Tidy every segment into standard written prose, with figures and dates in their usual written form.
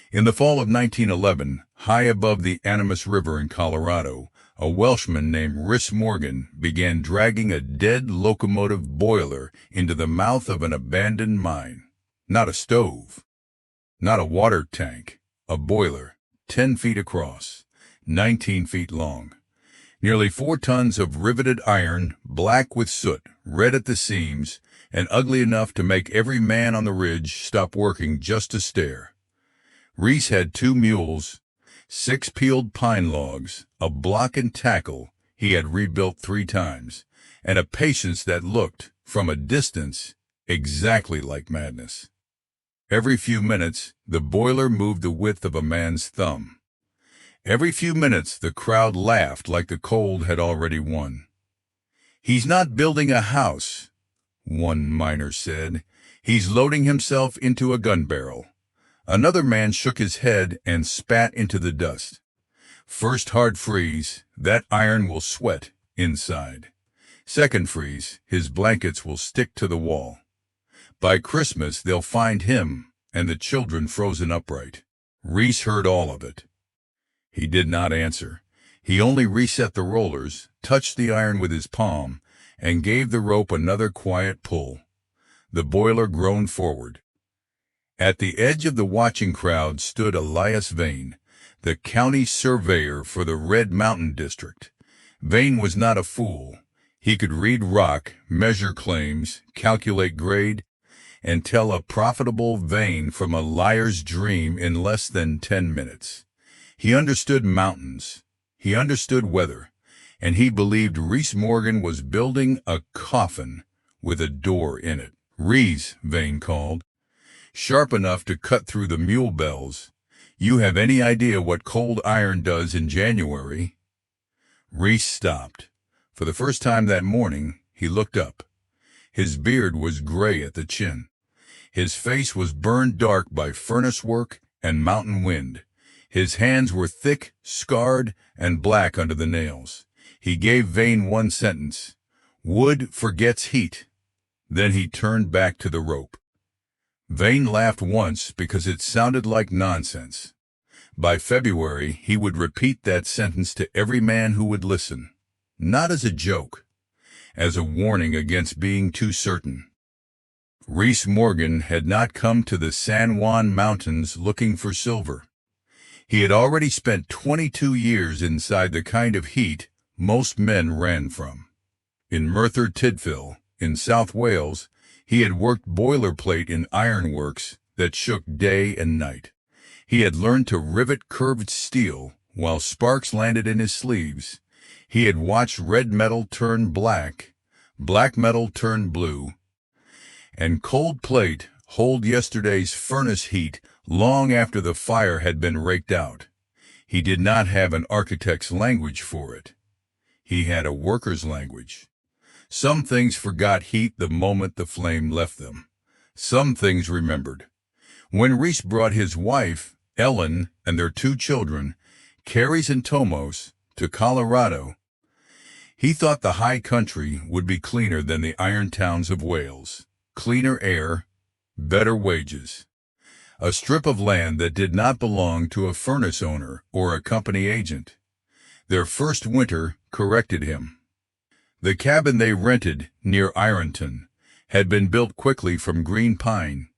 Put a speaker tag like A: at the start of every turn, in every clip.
A: In the fall of 1911, high above the Animas River in Colorado, a Welshman named Rhys Morgan began dragging a dead locomotive boiler into the mouth of an abandoned mine. Not a stove, not a water tank, a boiler, 10 feet across, 19 feet long. Nearly 4 tons of riveted iron, black with soot, red at the seams, and ugly enough to make every man on the ridge stop working just to stare. Rhys had 2 mules, 6 peeled pine logs, a block and tackle he had rebuilt 3 times, and a patience that looked, from a distance, exactly like madness. Every few minutes, the boiler moved the width of a man's thumb. Every few minutes, the crowd laughed like the cold had already won. "He's not building a house," one miner said. "He's loading himself into a gun barrel." Another man shook his head and spat into the dust. "First hard freeze, that iron will sweat inside. Second freeze, his blankets will stick to the wall. By Christmas, they'll find him and the children frozen upright." Rhys heard all of it. He did not answer. He only reset the rollers, touched the iron with his palm, and gave the rope another quiet pull. The boiler groaned forward. At the edge of the watching crowd stood Elias Vane, the county surveyor for the Red Mountain District. Vane was not a fool. He could read rock, measure claims, calculate grade, and tell a profitable vein from a liar's dream in less than 10 minutes. He understood mountains. He understood weather. And he believed Rhys Morgan was building a coffin with a door in it. "Rhys," Vane called, sharp enough to cut through the mule bells, "you have any idea what cold iron does in January?" Rhys stopped. For the first time that morning, he looked up. His beard was gray at the chin. His face was burned dark by furnace work and mountain wind. His hands were thick, scarred, and black under the nails. He gave Vane one sentence: "Wood forgets heat." Then he turned back to the rope. Vane laughed once because it sounded like nonsense. By February, he would repeat that sentence to every man who would listen, not as a joke, as a warning against being too certain. Rhys Morgan had not come to the San Juan Mountains looking for silver. He had already spent 22 years inside the kind of heat most men ran from. In Merthyr Tydfil, in South Wales, he had worked boilerplate in ironworks that shook day and night. He had learned to rivet curved steel while sparks landed in his sleeves. He had watched red metal turn black, black metal turn blue, and cold plate hold yesterday's furnace heat long after the fire had been raked out. He did not have an architect's language for it. He had a worker's language. Some things forgot heat the moment the flame left them. Some things remembered. When Rhys brought his wife, Ellen, and their 2 children, Carys and Tomos, to Colorado, he thought the high country would be cleaner than the iron towns of Wales. Cleaner air, better wages. A strip of land that did not belong to a furnace owner or a company agent. Their first winter corrected him. The cabin they rented near Ironton had been built quickly from green pine,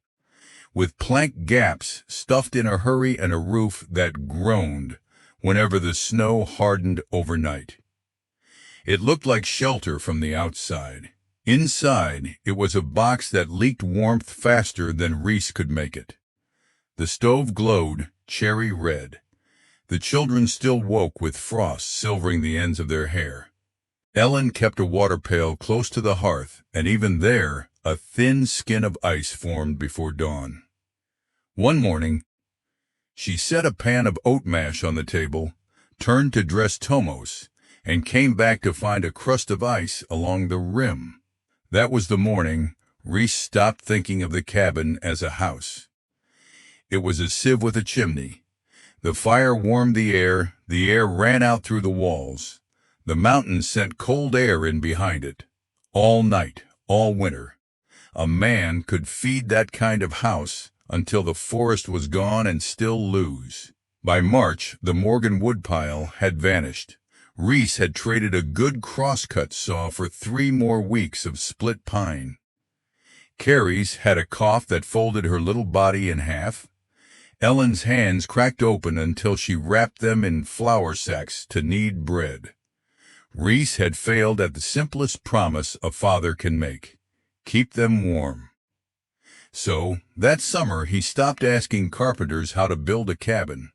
A: with plank gaps stuffed in a hurry and a roof that groaned whenever the snow hardened overnight. It looked like shelter from the outside. Inside, it was a box that leaked warmth faster than Rhys could make it. The stove glowed cherry red. The children still woke with frost silvering the ends of their hair. Ellen kept a water pail close to the hearth, and even there, a thin skin of ice formed before dawn. One morning, she set a pan of oat mash on the table, turned to dress Tomos, and came back to find a crust of ice along the rim. That was the morning Rhys stopped thinking of the cabin as a house. It was a sieve with a chimney. The fire warmed the air ran out through the walls. The mountains sent cold air in behind it. All night, all winter. A man could feed that kind of house until the forest was gone and still lose. By March, the Morgan woodpile had vanished. Rhys had traded a good crosscut saw for 3 more weeks of split pine. Carrie's had a cough that folded her little body in half. Ellen's hands cracked open until she wrapped them in flour sacks to knead bread. Rhys had failed at the simplest promise a father can make: keep them warm. So, that summer, he stopped asking carpenters how to build a cabin.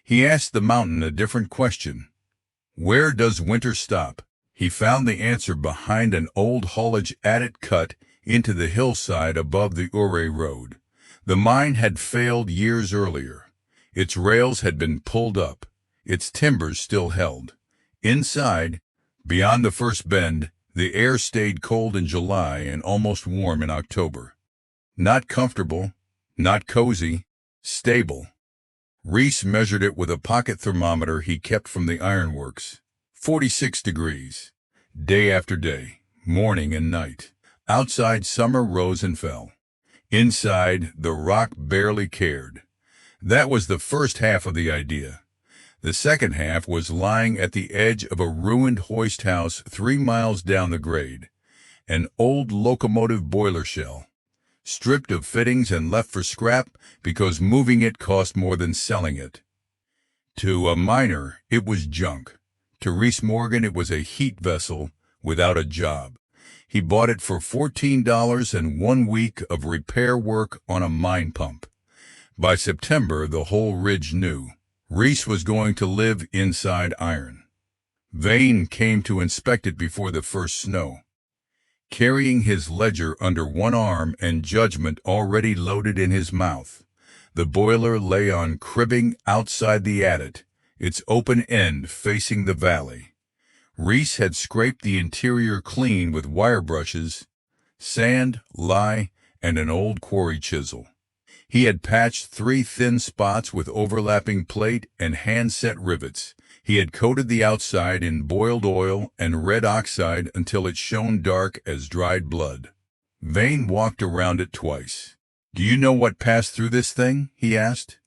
A: He asked the mountain a different question. Where does winter stop? He found the answer behind an old haulage adit cut into the hillside above the Ouray Road. The mine had failed years earlier. Its rails had been pulled up. Its timbers still held. Inside, beyond the first bend, the air stayed cold in July and almost warm in October. Not comfortable, not cozy, stable. Rhys measured it with a pocket thermometer he kept from the ironworks. 46 degrees. Day after day, morning and night. Outside, summer rose and fell. Inside, the rock barely cared. That was the first half of the idea. The second half was lying at the edge of a ruined hoist house 3 miles down the grade. An old locomotive boiler shell, stripped of fittings and left for scrap because moving it cost more than selling it. To a miner, it was junk. To Rhys Morgan, it was a heat vessel without a job. He bought it for $14 and 1 week of repair work on a mine pump. By September, the whole ridge knew Rhys was going to live inside iron. Vane came to inspect it before the first snow. Carrying his ledger under one arm and judgment already loaded in his mouth, the boiler lay on cribbing outside the adit, its open end facing the valley. Rhys had scraped the interior clean with wire brushes, sand, lye, and an old quarry chisel. He had patched 3 thin spots with overlapping plate and hand-set rivets. He had coated the outside in boiled oil and red oxide until it shone dark as dried blood. Vane walked around it twice. "Do you know what passed through this thing?" he asked.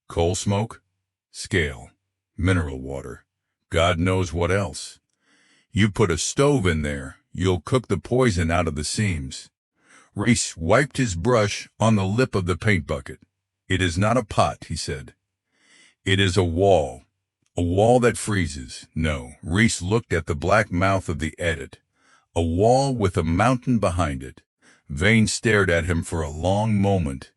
A: "Coal smoke, scale, mineral water, God knows what else. You put a stove in there, you'll cook the poison out of the seams." Rhys wiped his brush on the lip of the paint bucket. "It is not a pot," he said. "It is a wall that freezes." No, Rhys looked at the black mouth of the adit. A wall with a mountain behind it. Vane stared at him for a long moment.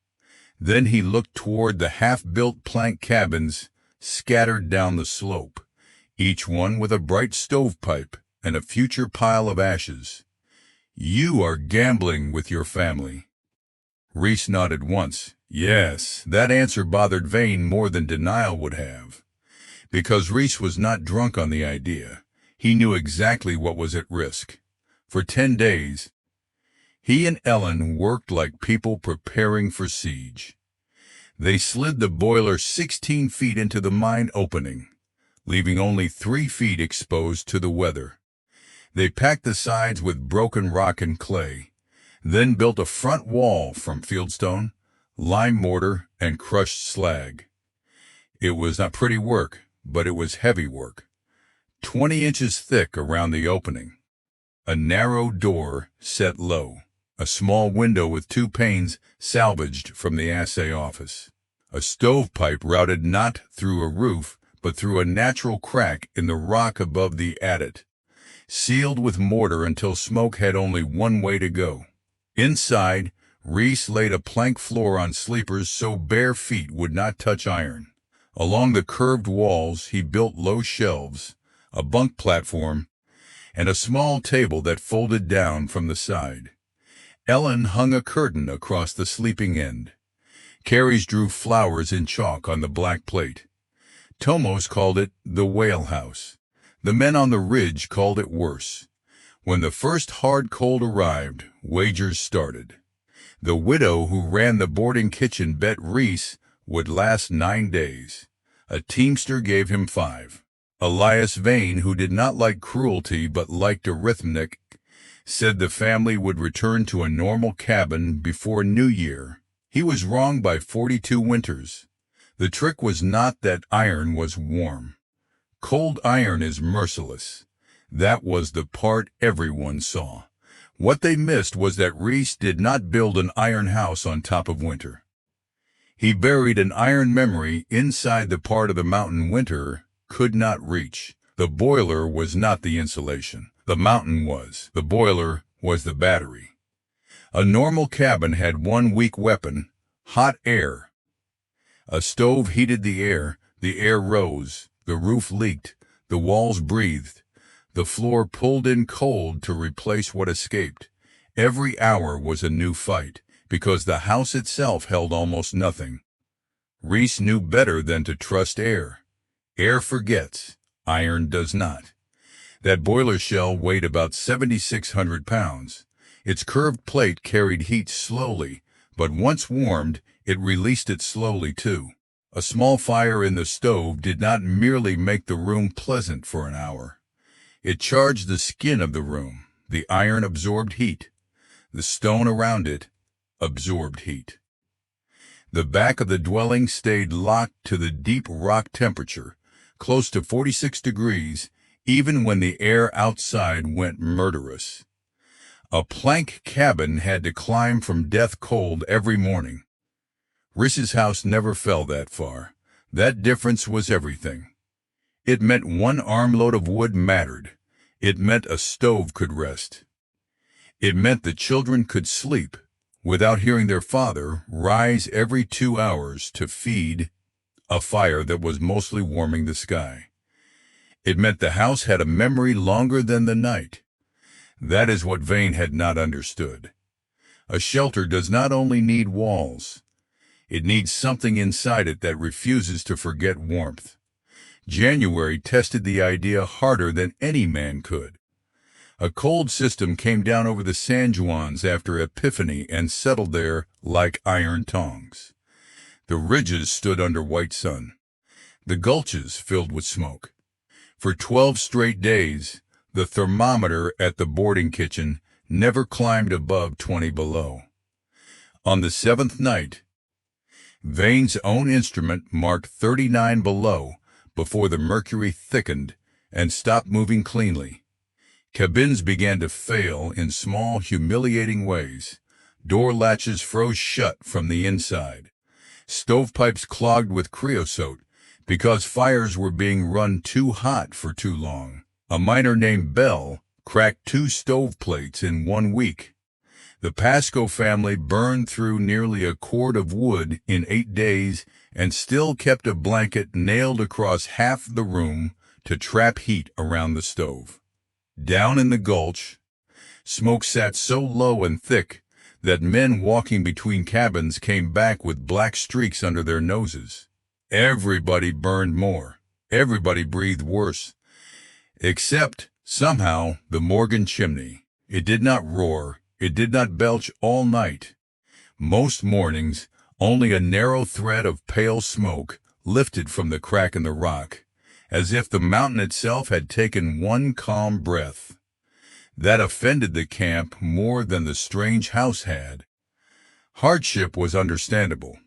A: Then he looked toward the half-built plank cabins scattered down the slope, each one with a bright stovepipe and a future pile of ashes. "You are gambling with your family." Rhys nodded once. Yes, that answer bothered Vane more than denial would have. Because Rhys was not drunk on the idea. He knew exactly what was at risk. For 10 days, he and Ellen worked like people preparing for siege. They slid the boiler 16 feet into the mine opening, leaving only 3 feet exposed to the weather. They packed the sides with broken rock and clay, then built a front wall from fieldstone, lime mortar, and crushed slag. It was not pretty work, but it was heavy work. 20 inches thick around the opening. A narrow door set low. A small window with 2 panes salvaged from the assay office. A stovepipe routed not through a roof, but through a natural crack in the rock above the adit, sealed with mortar until smoke had only one way to go. Inside, Rhys laid a plank floor on sleepers so bare feet would not touch iron. Along the curved walls, he built low shelves, a bunk platform, and a small table that folded down from the side. Ellen hung a curtain across the sleeping end. Carries drew flowers in chalk on the black plate. Tomos called it the whale house. The men on the ridge called it worse. When the first hard cold arrived, wagers started. The widow who ran the boarding kitchen bet Rhys would last 9 days. A teamster gave him 5. Elias Vane, who did not like cruelty but liked arithmetic, said the family would return to a normal cabin before New Year. He was wrong by 42 winters. The trick was not that iron was warm. Cold iron is merciless. That was the part everyone saw. What they missed was that Rhys did not build an iron house on top of winter. He buried an iron memory inside the part of the mountain winter could not reach. The boiler was not the insulation. The mountain was. The boiler was the battery. A normal cabin had one weak weapon: hot air. A stove heated the air rose, the roof leaked, the walls breathed, the floor pulled in cold to replace what escaped. Every hour was a new fight, because the house itself held almost nothing. Rhys knew better than to trust air. Air forgets, iron does not. That boiler shell weighed about 7,600 pounds. Its curved plate carried heat slowly, but once warmed, it released it slowly too. A small fire in the stove did not merely make the room pleasant for an hour. It charged the skin of the room. The iron absorbed heat. The stone around it absorbed heat. The back of the dwelling stayed locked to the deep rock temperature, close to 46 degrees, even when the air outside went murderous. A plank cabin had to climb from death cold every morning. Rhys's house never fell that far. That difference was everything. It meant one armload of wood mattered. It meant a stove could rest. It meant the children could sleep without hearing their father rise every 2 hours to feed a fire that was mostly warming the sky. It meant the house had a memory longer than the night. That is what Vane had not understood. A shelter does not only need walls. It needs something inside it that refuses to forget warmth. January tested the idea harder than any man could. A cold system came down over the San Juans after Epiphany and settled there like iron tongs. The ridges stood under white sun. The gulches filled with smoke. For 12 straight days, the thermometer at the boarding kitchen never climbed above 20 below. On the 7th night, Vane's own instrument marked 39 below before the mercury thickened and stopped moving cleanly. Cabins began to fail in small, humiliating ways. Door latches froze shut from the inside. Stovepipes clogged with creosote because fires were being run too hot for too long. A miner named Bell cracked 2 stove plates in 1 week. The Pascoe family burned through nearly a cord of wood in 8 days and still kept a blanket nailed across half the room to trap heat around the stove. Down in the gulch, smoke sat so low and thick that men walking between cabins came back with black streaks under their noses. Everybody burned more. Everybody breathed worse. Except, somehow, the Morgan chimney. It did not roar. It did not belch all night. Most mornings, only a narrow thread of pale smoke lifted from the crack in the rock, as if the mountain itself had taken one calm breath. That offended the camp more than the strange house had. Hardship was understandable.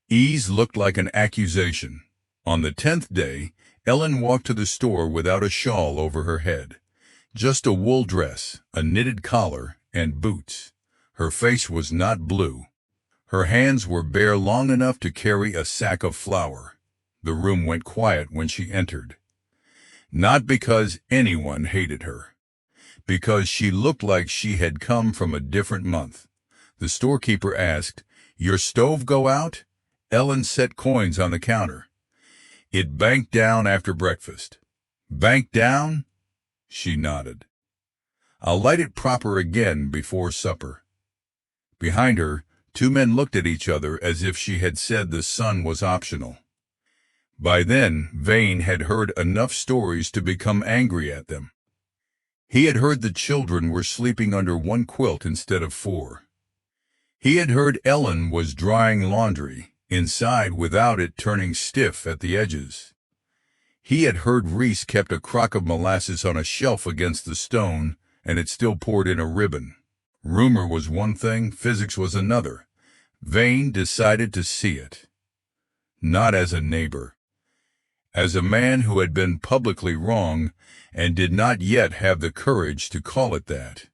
A: Ease looked like an accusation. On the 10th day, Ellen walked to the store without a shawl over her head. Just a wool dress, a knitted collar, and boots. Her face was not blue. Her hands were bare long enough to carry a sack of flour. The room went quiet when she entered. Not because anyone hated her. Because she looked like she had come from a different month. The storekeeper asked, "Your stove go out?" Ellen set coins on the counter. "It banked down after breakfast." "Banked down?" She nodded. "I'll light it proper again before supper." Behind her, 2 men looked at each other as if she had said the sun was optional. By then, Vane had heard enough stories to become angry at them. He had heard the children were sleeping under 1 quilt instead of 4. He had heard Ellen was drying laundry inside without it turning stiff at the edges. He had heard Rhys kept a crock of molasses on a shelf against the stone, and it still poured in a ribbon. Rumor was one thing, physics was another. Vane decided to see it, not as a neighbor, as a man who had been publicly wrong and did not yet have the courage to call it that.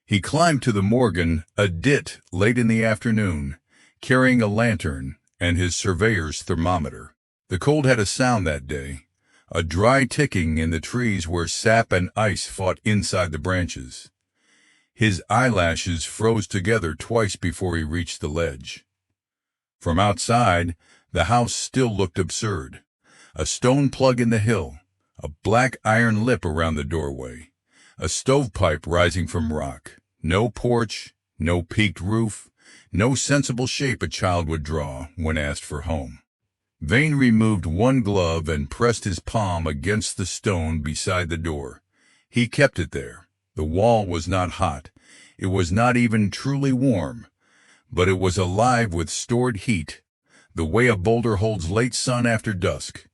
A: He climbed to the Morgan a dit late in the afternoon, carrying a lantern and his surveyor's thermometer. The cold had a sound that day, a dry ticking in the trees where sap and ice fought inside the branches. His eyelashes froze together twice before he reached the ledge. From outside, the house still looked absurd. A stone plug in the hill, a black iron lip around the doorway, a stovepipe rising from rock. No porch, no peaked roof, no sensible shape a child would draw when asked for home. Vane removed one glove and pressed his palm against the stone beside the door. He kept it there. The wall was not hot. It was not even truly warm, but it was alive with stored heat, the way a boulder holds late sun after dusk.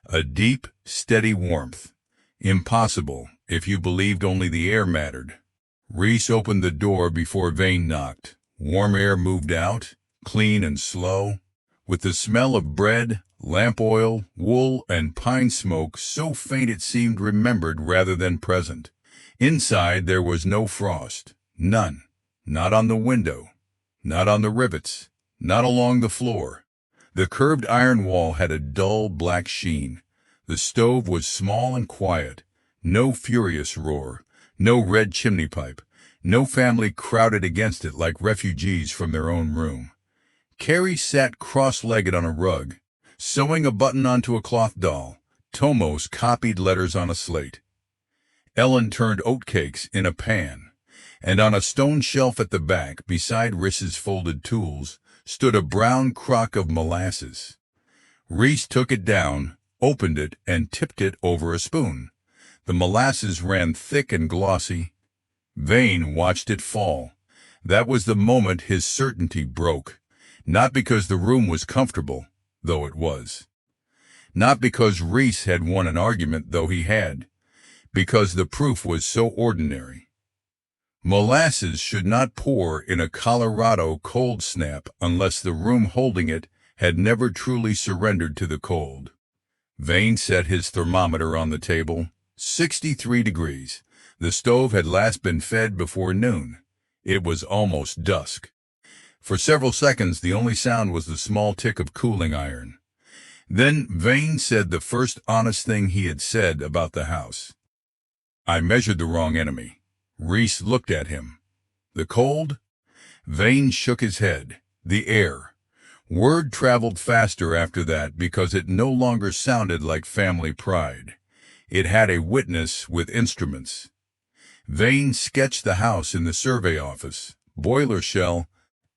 A: A deep, steady warmth. Impossible if you believed only the air mattered. Rhys opened the door before Vane knocked. Warm air moved out, clean and slow, with the smell of bread, lamp oil, wool, and pine smoke so faint it seemed remembered rather than present. Inside there was no frost. None. Not on the window. Not on the rivets. Not along the floor. The curved iron wall had a dull black sheen. The stove was small and quiet. No furious roar. No red chimney pipe. No family crowded against it like refugees from their own room. Carrie sat cross-legged on a rug, sewing a button onto a cloth doll. Tomos copied letters on a slate. Ellen turned oatcakes in a pan, and on a stone shelf at the back, beside Rhys's folded tools, stood a brown crock of molasses. Rhys took it down, opened it, and tipped it over a spoon. The molasses ran thick and glossy. Vane watched it fall. That was the moment his certainty broke. Not because the room was comfortable, though it was. Not because Rhys had won an argument, though he had. Because the proof was so ordinary. Molasses should not pour in a Colorado cold snap unless the room holding it had never truly surrendered to the cold. Vane set his thermometer on the table. 63 degrees. The stove had last been fed before noon. It was almost dusk. For several seconds, the only sound was the small tick of cooling iron. Then Vane said the first honest thing he had said about the house. "I measured the wrong enemy." Rhys looked at him. "The cold?" Vane shook his head. "The air." Word traveled faster after that because it no longer sounded like family pride. It had a witness with instruments. Vane sketched the house in the survey office. Boiler shell,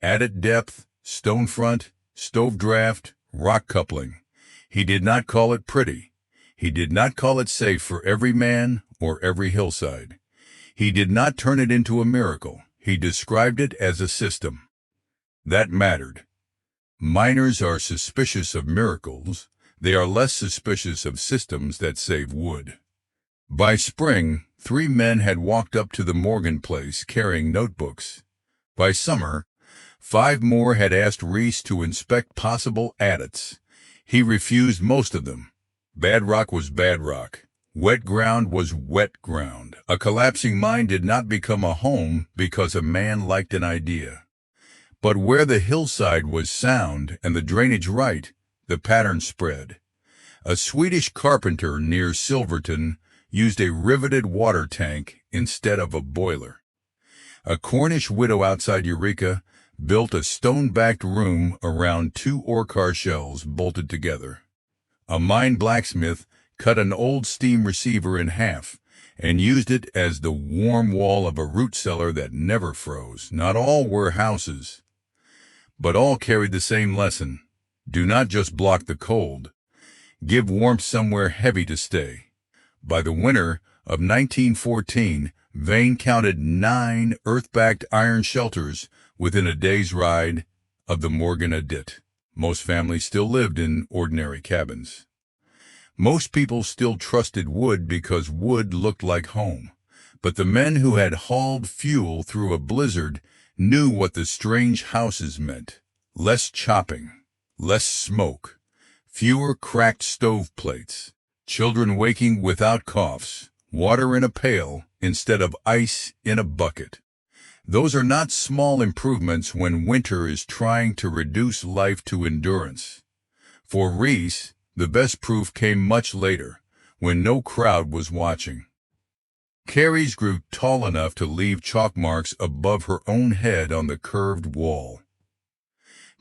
A: added depth, stone front, stove draft, rock coupling. He did not call it pretty. He did not call it safe for every man or every hillside. He did not turn it into a miracle. He described it as a system. That mattered. Miners are suspicious of miracles. They are less suspicious of systems that save wood. By spring, 3 men had walked up to the Morgan place carrying notebooks. By summer, 5 more had asked Rhys to inspect possible adits. He refused most of them. Bad rock was bad rock. Wet ground was wet ground. A collapsing mine did not become a home because a man liked an idea. But where the hillside was sound and the drainage right, the pattern spread. A Swedish carpenter near Silverton used a riveted water tank instead of a boiler. A Cornish widow outside Eureka built a stone-backed room around 2 ore car shells bolted together. A mine blacksmith cut an old steam receiver in half and used it as the warm wall of a root cellar that never froze. Not all were houses, but all carried the same lesson. Do not just block the cold. Give warmth somewhere heavy to stay. By the winter of 1914, Vane counted 9 earth-backed iron shelters within a day's ride of the Morgan adit. Most families still lived in ordinary cabins. Most people still trusted wood because wood looked like home. But the men who had hauled fuel through a blizzard knew what the strange houses meant. Less chopping, less smoke, fewer cracked stove plates, children waking without coughs, water in a pail instead of ice in a bucket. Those are not small improvements when winter is trying to reduce life to endurance. For Rhys, the best proof came much later, when no crowd was watching. Carrie's grew tall enough to leave chalk marks above her own head on the curved wall.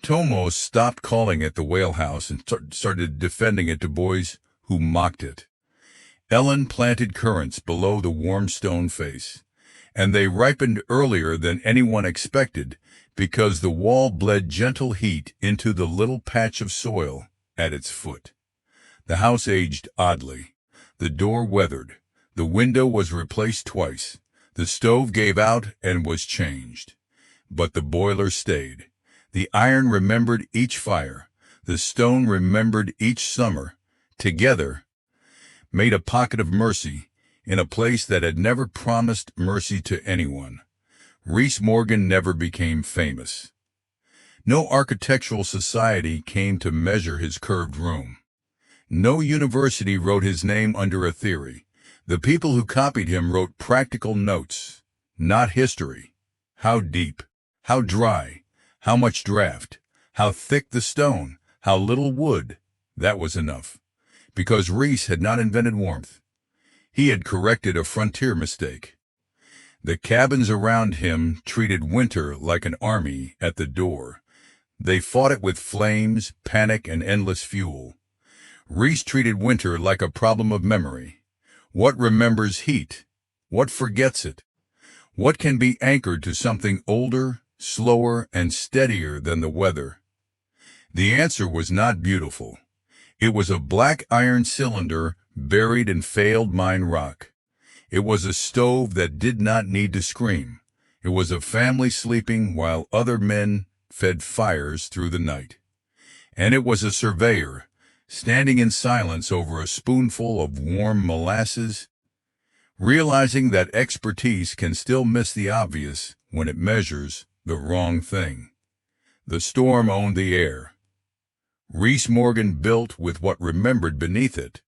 A: Tomo stopped calling it the whale house and started defending it to boys who mocked it. Ellen planted currants below the warm stone face, and they ripened earlier than anyone expected because the wall bled gentle heat into the little patch of soil at its foot. The house aged oddly. The door weathered. The window was replaced twice. The stove gave out and was changed. But the boiler stayed. The iron remembered each fire. The stone remembered each summer. Together, made a pocket of mercy in a place that had never promised mercy to anyone. Rhys Morgan never became famous. No architectural society came to measure his curved room. No university wrote his name under a theory. The people who copied him wrote practical notes, not history. How deep, how dry, how much draft, how thick the stone, how little wood. That was enough. Because Rhys had not invented warmth. He had corrected a frontier mistake. The cabins around him treated winter like an army at the door. They fought it with flames, panic, and endless fuel. Rhys treated winter like a problem of memory. What remembers heat? What forgets it? What can be anchored to something older, slower, and steadier than the weather? The answer was not beautiful. It was a black iron cylinder buried in failed mine rock. It was a stove that did not need to scream. It was a family sleeping while other men fed fires through the night. And it was a surveyor, standing in silence over a spoonful of warm molasses, realizing that expertise can still miss the obvious when it measures the wrong thing. The storm owned the air. Rhys Morgan built with what remembered beneath it.